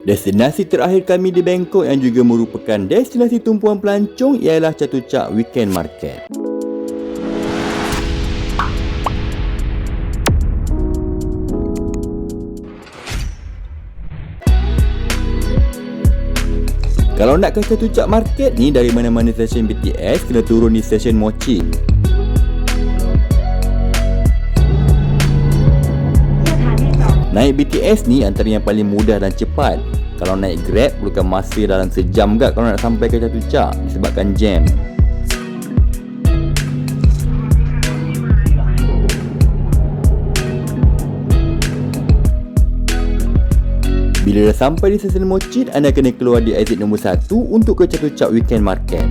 Destinasi terakhir kami di Bangkok yang juga merupakan destinasi tumpuan pelancong ialah Chatuchak Weekend Market. Kalau nak ke Chatuchak Market ni, dari mana-mana stesen BTS kena turun di stesen Mochi. Naik BTS ni antara yang paling mudah dan cepat. Kalau naik Grab perlukan masa dalam sejam gak kalau nak sampai ke Chatuchak disebabkan jam. Bila dah sampai di stesen Mochi, anda kena keluar di exit nombor 1 untuk ke Chatuchak Weekend Market.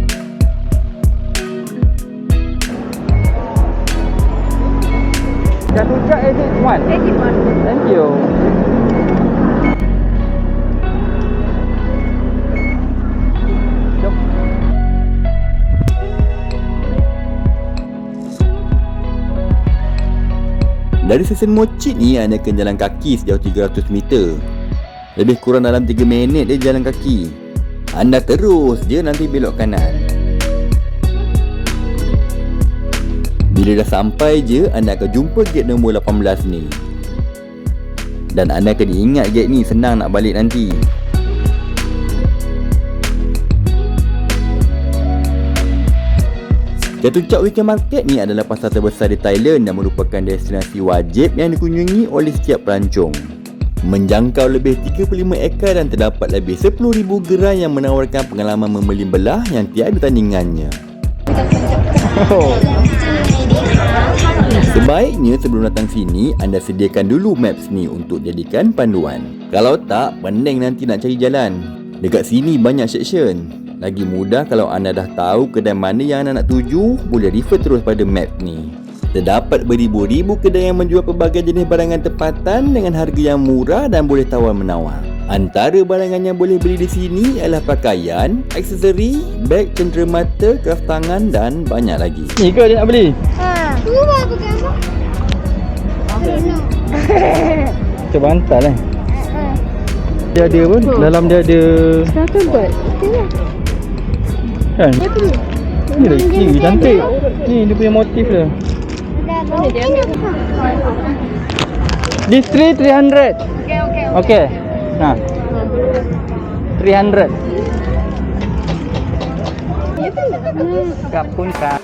Chatuchak exit 1. Exit 1. Thank you. Jom. Dari stesen Mochi ni, anda akan jalan kaki sejauh 300 meter. Lebih kurang dalam 3 minit dia jalan kaki. Anda terus je nanti belok kanan. Bila dah sampai je, anda akan jumpa gate nombor 18 ni. Dan anda kena ingat gate ni senang nak balik nanti. Chatuchak Weekend Market ni adalah pasar terbesar di Thailand dan merupakan destinasi wajib yang dikunjungi oleh setiap pelancong. Menjangkau lebih 35 ekar dan terdapat lebih 10,000 gerai yang menawarkan pengalaman membeli belah yang tiada tandingannya. Sebaiknya sebelum datang sini, anda sediakan dulu maps ni untuk jadikan panduan. Kalau tak, pening nanti nak cari jalan. Dekat sini banyak section. Lagi mudah kalau anda dah tahu kedai mana yang anda nak tuju, boleh refer terus pada map ni. Terdapat beribu-ribu kedai yang menjual pelbagai jenis barangan tempatan dengan harga yang murah dan boleh tawar-menawar. Antara barangan yang boleh beli di sini ialah pakaian, aksesori, beg cenderamata, kraft tangan dan banyak lagi. Ni ke dia nak beli? Tu aku gambar. Cuba hantar lah. Dia ada pun, dalam dia ada. Satu buat. Kan? Ni lagi cantik. Ni dia punya motif dia. This 300. Okay. Nah. 300. Kapun kak.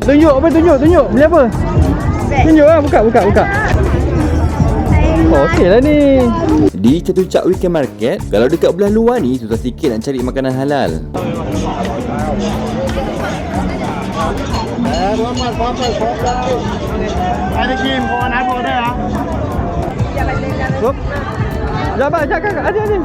Tunjuk apa tunjuk? Beli apa? Tunjuk lah, buka. Oh, okey lah ni. Di Chatuchak Weekend Market, kalau dekat belah luar ni susah sikit nak cari makanan halal. Ada kim, kau nak apa dah? Hop. Jap, kakak. Ada ni.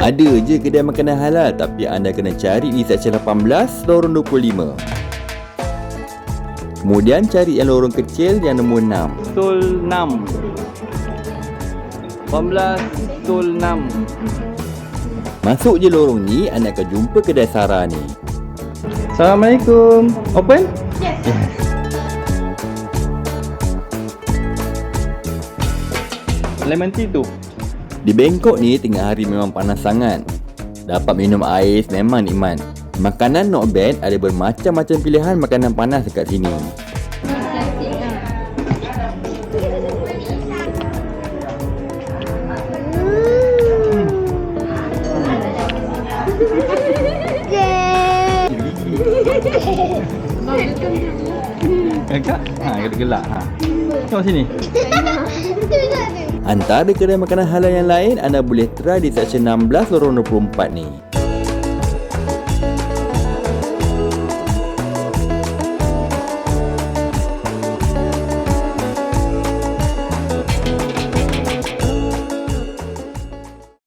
Ada je kedai makanan halal, tapi anda kena cari di seksyen 18, lorong 25. Kemudian cari yang lorong kecil yang nombor 6. Stol 6. 18 stol 6. Masuk je lorong ni, anda akan jumpa kedai Sara ni. Assalamualaikum. Open? Yes. Lemon tea tu. Di Bangkok ni tengah hari memang panas sangat. Dapat minum ais memang nikmat. Makanan not bad, ada bermacam-macam pilihan makanan panas dekat sini. Kakak? Gelak. Tengok sini. Antara kedai makanan halal yang lain anda boleh try di seksyen 16 lorong 24 ni.